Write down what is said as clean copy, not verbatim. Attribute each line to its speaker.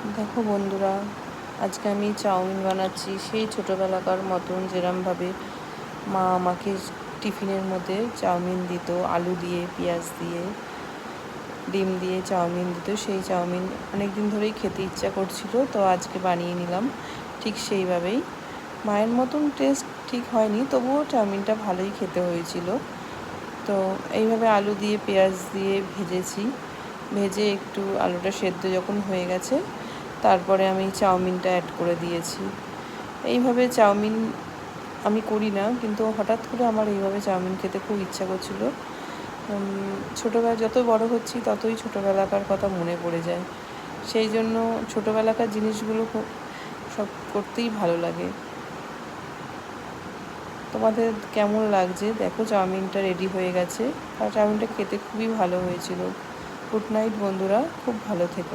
Speaker 1: দেখো বন্ধুরা, আজকে আমি চাউমিন বানাচ্ছি সেই ছোটোবেলাকার মতন, যেরমভাবে মা আমাকে টিফিনের মধ্যে চাউমিন দিত, আলু দিয়ে, পেঁয়াজ দিয়ে, ডিম দিয়ে চাউমিন দিত। সেই চাউমিন অনেক দিন ধরেই খেতে ইচ্ছা করছিল, তো আজকে বানিয়ে নিলাম ঠিক সেইভাবেই। মায়ের মতন টেস্ট ঠিক হয়নি, তবুও চাউমিনটা ভালোই খেতে হয়েছিল। তো এইভাবে আলু দিয়ে, পেঁয়াজ দিয়ে ভেজেছি। ভেজে একটু আলুটা সেদ্ধ যখন হয়ে গেছে, তারপরে আমি চাউমিনটা অ্যাড করে দিয়েছি। এইভাবে চাউমিন আমি করি না, কিন্তু হঠাৎ করে আমার এইভাবে চাউমিন খেতে খুব ইচ্ছা করছিল। ছোটোবেলা যত বড় হচ্ছি ততই ছোটোবেলাকার কথা মনে পড়ে যায়। সেই জন্য ছোটোবেলাকার জিনিসগুলো সব করতেই ভালো লাগে। তোমাদের কেমন লাগছে? দেখো, চাউমিনটা রেডি হয়ে গেছে, আর চাউমিনটা খেতে খুবই ভালো হয়েছিল। গুড নাইট বন্ধুরা, খুব ভালো থেকো।